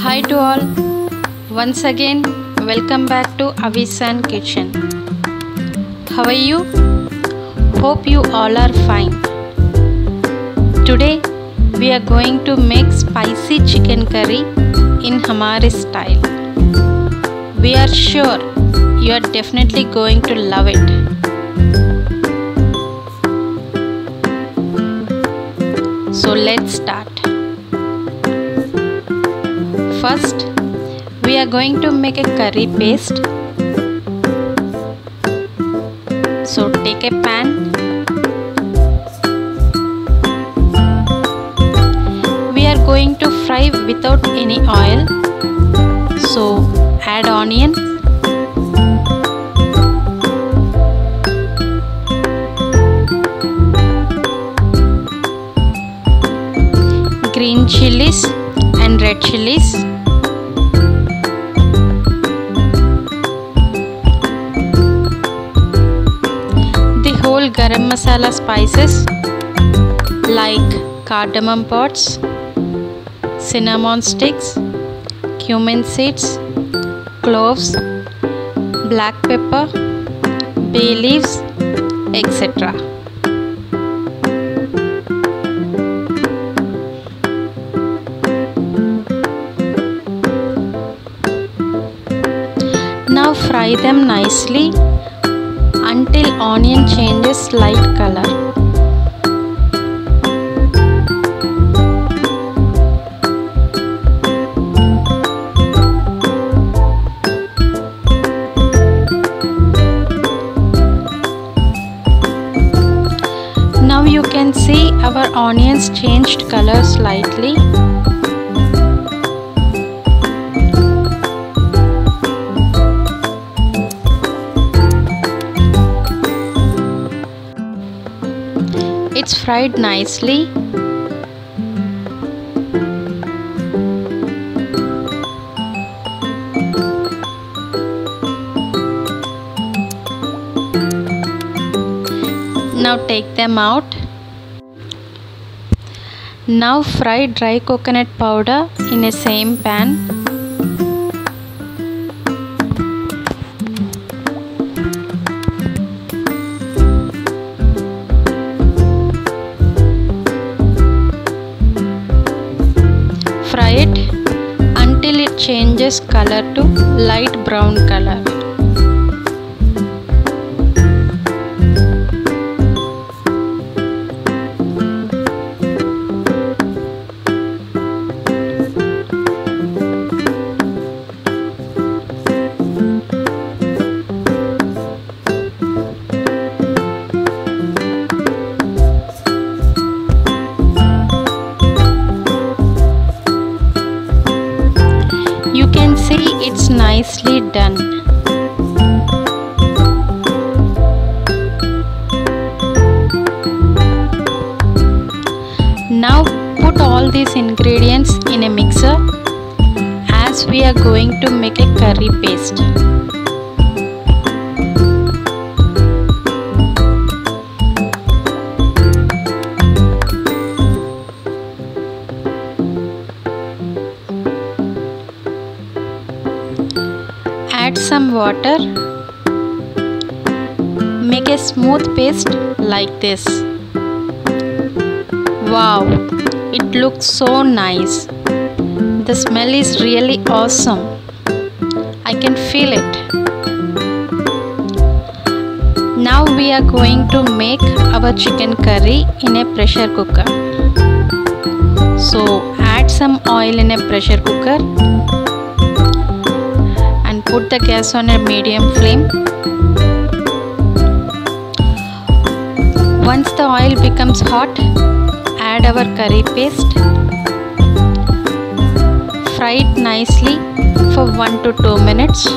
Hi to all. Once again, welcome back to Avisan Kitchen. How are you? Hope you all are fine. Today, we are going to make spicy chicken curry in Hamare style. We are sure you are definitely going to love it. So let's start. First, we are going to make a curry paste. So take a pan. We are going to fry without any oil. So add onion. Green chilies and red chilies. The whole garam masala spices like cardamom pods, cinnamon sticks, cumin seeds, cloves, black pepper, bay leaves, etc. Now fry them nicely until onion changes light color. Now you can see our onions changed color slightly. It's fried nicely. Now take them out. Now fry dry coconut powder in a same pan. Fry it until it changes color to light brown color. You can see it's nicely done. Now put all these ingredients in a mixer as we are going to make a curry paste. Add some water. Make a smooth paste like this. Wow, it looks so nice. The smell is really awesome. I can feel it. Now we are going to make our chicken curry in a pressure cooker. So add some oil in a pressure cooker. Put the gas on a medium flame. Once the oil becomes hot, add our curry paste. Fry it nicely for 1 to 2 minutes.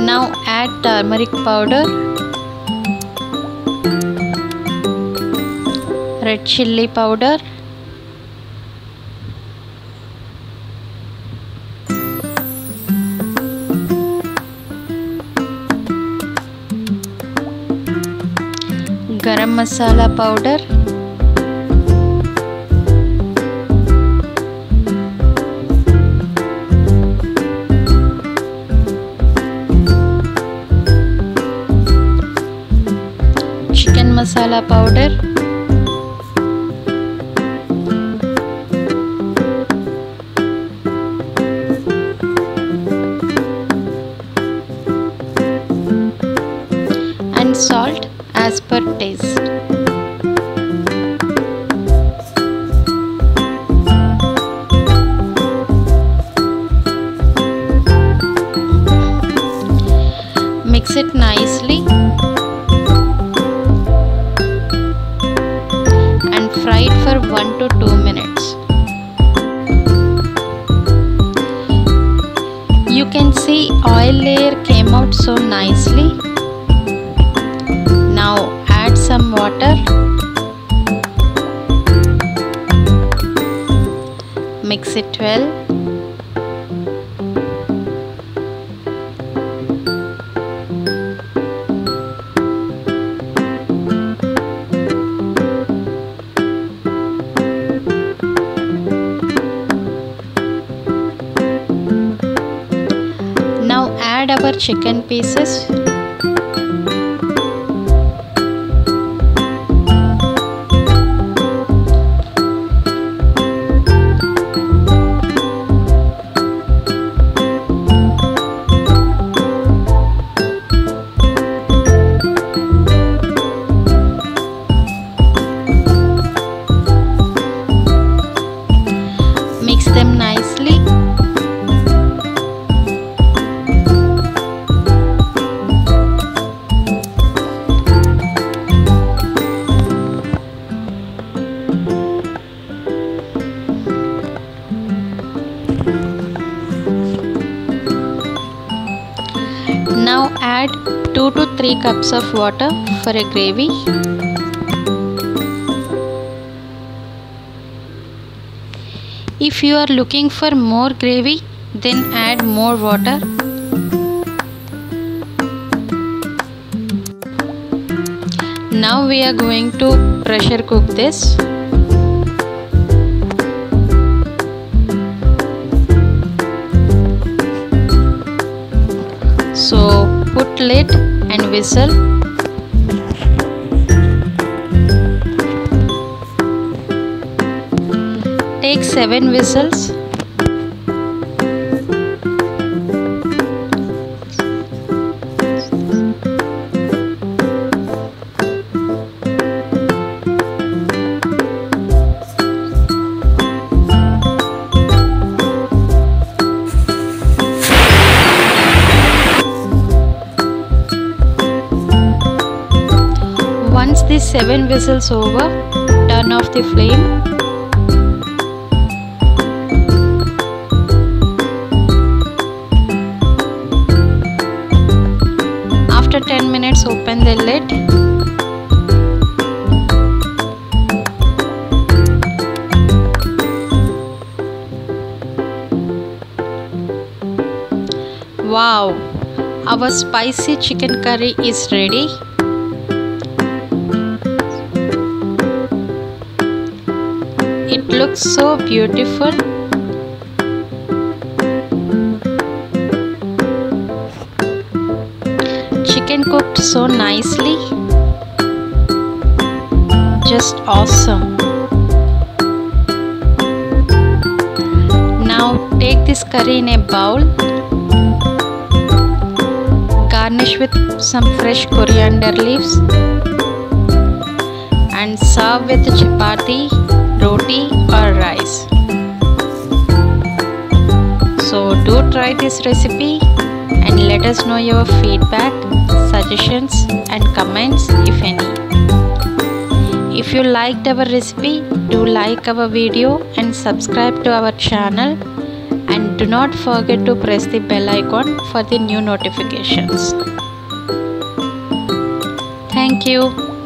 Now add turmeric powder, red chilli powder, garam masala powder, chicken masala powder, and salt as per taste. Mix it nicely and fry it for 1 to 2 minutes. You can see oil layer came out so nicely. Now add some water. Mix it well. Now add our chicken pieces. Mix them nicely. Now add 2 to 3 cups of water for a gravy. If you are looking for more gravy, then add more water. Now we are going to pressure cook this. So put lid and whistle. Take 7 whistles. Once the 7 whistles over, turn off the flame. After 10 minutes, open the lid. Wow! Our spicy chicken curry is ready. It looks so beautiful. Chicken cooked so nicely. Just awesome. Now take this curry in a bowl. Garnish with some fresh coriander leaves and serve with chapati, roti or rice. So do try this recipe and let us know your feedback, suggestions and comments if any. If you liked our recipe, do like our video and subscribe to our channel, and do not forget to press the bell icon for the new notifications. Thank you.